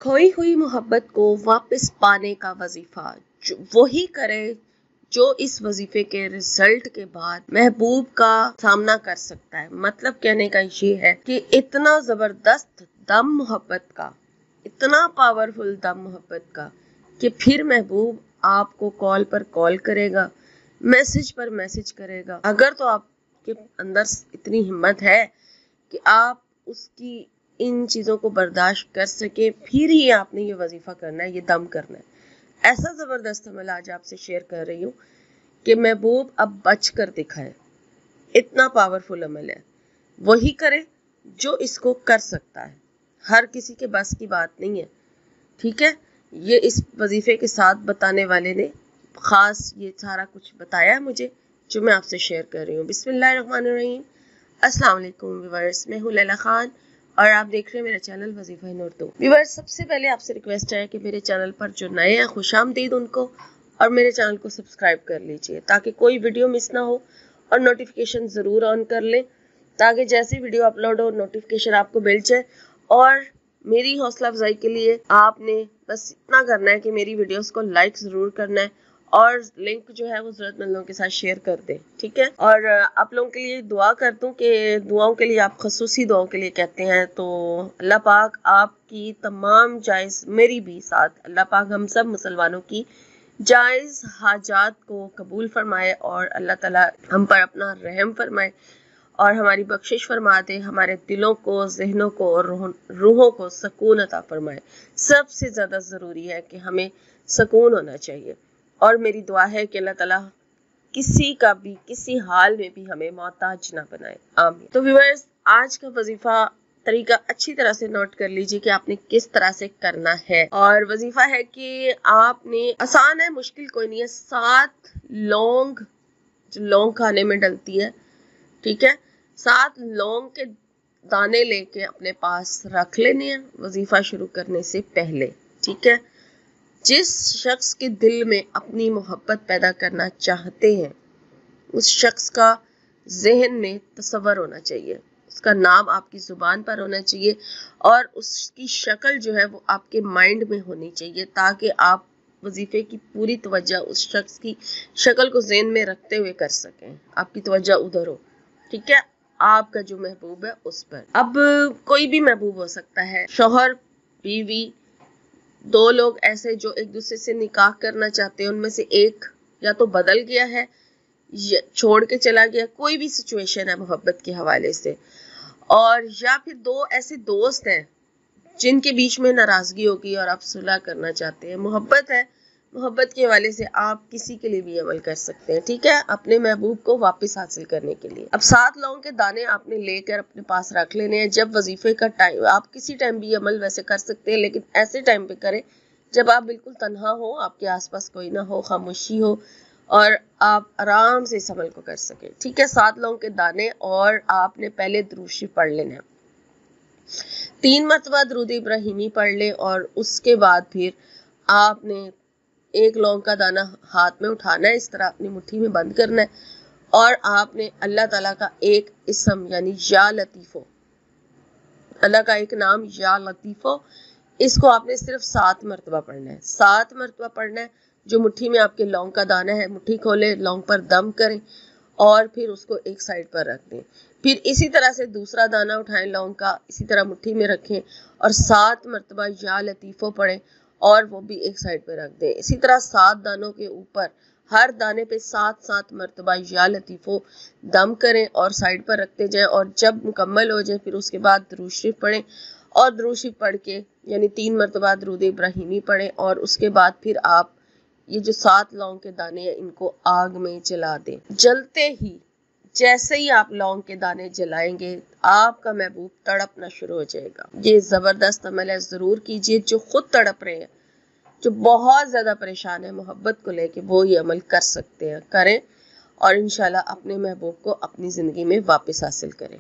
खोई हुई मोहब्बत को वापस पाने का वजीफा वही करे जो इस वजीफे के रिजल्ट के बाद महबूब का सामना कर सकता है। मतलब कहने का ये है कि इतना जबरदस्त दम मोहब्बत का, इतना पावरफुल दम मोहब्बत का कि फिर महबूब आपको कॉल पर कॉल करेगा, मैसेज पर मैसेज करेगा। अगर तो आपके अंदर इतनी हिम्मत है कि आप उसकी इन चीज़ों को बर्दाश्त कर सके, फिर ही आपने ये वजीफा करना है, ये दम करना है। ऐसा ज़बरदस्त अमल आज आपसे शेयर कर रही हूँ कि महबूब अब बच कर दिखाए। इतना पावरफुल अमल है, वही करे जो इसको कर सकता है। हर किसी के बस की बात नहीं है, ठीक है। ये इस वजीफे के साथ बताने वाले ने ख़ास ये सारा कुछ बताया है मुझे, जो मैं आपसे शेयर कर रही हूँ। बिस्मिल्लाहिर्रहमानिर्रहीम। अस्सलाम वालेकुम व्यूअर्स, मैं हूँ लैला खान और आप देख रहे हैं मेरा चैनल वजीफा इन उर्दू। व्यूअर्स, सबसे पहले आपसे रिक्वेस्ट है कि मेरे चैनल पर जो नए हैं खुशामदीद उनको, और मेरे चैनल को सब्सक्राइब कर लीजिए ताकि कोई वीडियो मिस ना हो, और नोटिफिकेशन ज़रूर ऑन कर लें ताकि जैसी वीडियो अपलोड हो नोटिफिकेशन आपको मिल जाए। और मेरी हौसला अफजाई के लिए आपने बस इतना करना है कि मेरी वीडियोस को लाइक ज़रूर करना है और लिंक जो है वो ज़रूरतमंदों के साथ शेयर कर दें, ठीक है। और आप लोगों के लिए दुआ कर दूं कि दुआओं के लिए आप खसूसी दुआओं के लिए कहते हैं, तो अल्लाह पाक आपकी तमाम जायज़, मेरी भी साथ, अल्लाह पाक हम सब मुसलमानों की जायज़ हाजात को कबूल फरमाए और अल्लाह ताला हम पर अपना रहम फरमाए और हमारी बख्शिश फरमा दे, हमारे दिलों को, जहनों को और रूहों को सुकून अता फरमाए। सबसे ज़्यादा ज़रूरी है कि हमें सुकून होना चाहिए, और मेरी दुआ है कि अल्लाह ताला किसी का भी किसी हाल में भी हमें मोहताज ना बनाए, आमीन। तो व्यूअर्स, आज का वजीफा तरीका अच्छी तरह से नोट कर लीजिए कि आपने किस तरह से करना है। और वजीफा है कि आपने, आसान है, मुश्किल कोई नहीं है, 7 लौंग, जो लौंग खाने में डलती है, ठीक है, 7 लौंग के दाने लेके अपने पास रख लेने हैं वजीफा शुरू करने से पहले, ठीक है। जिस शख्स के दिल में अपनी मोहब्बत पैदा करना चाहते हैं, उस शख्स का जहन में तसव्वुर होना चाहिए, उसका नाम आपकी ज़ुबान पर होना चाहिए और उसकी शक्ल जो है वो आपके माइंड में होनी चाहिए, ताकि आप वजीफे की पूरी तवज्जो उस शख्स की शक्ल को जहन में रखते हुए कर सकें, आपकी तवज्जो उधर हो, ठीक है, आपका जो महबूब है उस पर। अब कोई भी महबूब हो सकता है, शौहर, बीवी, 2 लोग ऐसे जो एक दूसरे से निकाह करना चाहते हैं, उनमें से एक या तो बदल गया है या छोड़ के चला गया, कोई भी सिचुएशन है मोहब्बत के हवाले से, और या फिर 2 ऐसे दोस्त हैं जिनके बीच में नाराजगी होगी और आप सुलह करना चाहते हैं। मोहब्बत है, मोहब्बत के हवाले से आप किसी के लिए भी अमल कर सकते हैं, ठीक है, अपने महबूब को वापस हासिल करने के लिए। अब 7 लौंग के दाने आपने लेकर अपने पास रख लेने हैं। जब वजीफे का टाइम, आप किसी टाइम भी अमल वैसे कर सकते हैं, लेकिन ऐसे टाइम पे करें जब आप बिल्कुल तन्हा हो, आपके आसपास कोई ना हो, खामोशी हो और आप आराम से इस अमल को कर सके, ठीक है। 7 लौंग के दाने, और आपने पहले दुरूद शरीफ पढ़ लेना है, 3 मरतबा दुरूद इब्राहिमी पढ़ ले, और उसके बाद फिर आपने 1 लौंग का दाना हाथ में उठाना है, इस तरह अपनी मुट्ठी में बंद करना है, और आपने अल्लाह ताला का एक इसम यानी या लतीफ़ो, अल्लाह का एक नाम या लतीफ़ो, इसको आपने सिर्फ 7 मरतबा पढ़ना है। 7 मरतबा पढ़ना है। जो मुट्ठी में आपके लौंग का दाना है, मुट्ठी खोले, लौंग पर दम करें और फिर उसको एक साइड पर रख दें। फिर इसी तरह से दूसरा दाना उठाएं लौंग का, इसी तरह मुट्ठी में रखें और 7 मरतबा या लतीफ़ो पढ़ें और वो भी एक साइड पर रख दें। इसी तरह 7 दानों के ऊपर हर दाने पे 7-7 मरतबा या लतीफ़ो दम करें और साइड पर रखते जाएं, और जब मुकम्मल हो जाए फिर उसके बाद दुरूद शरीफ पढ़ें, और दुरूद शरीफ पढ़ के यानी 3 मरतबा दुरूद इब्राहिमी पढ़ें, और उसके बाद फिर आप ये जो 7 लौंग के दाने हैं इनको आग में जला दें। जलते ही, जैसे ही आप लौंग के दाने जलाएंगे, आपका महबूब तड़पना शुरू हो जाएगा। ये ज़बरदस्त अमल है, ज़रूर कीजिए। जो खुद तड़प रहे हैं, जो बहुत ज़्यादा परेशान है मोहब्बत को लेके, वो ये अमल कर सकते हैं, करें और इंशाल्लाह अपने महबूब को अपनी ज़िंदगी में वापस हासिल करें।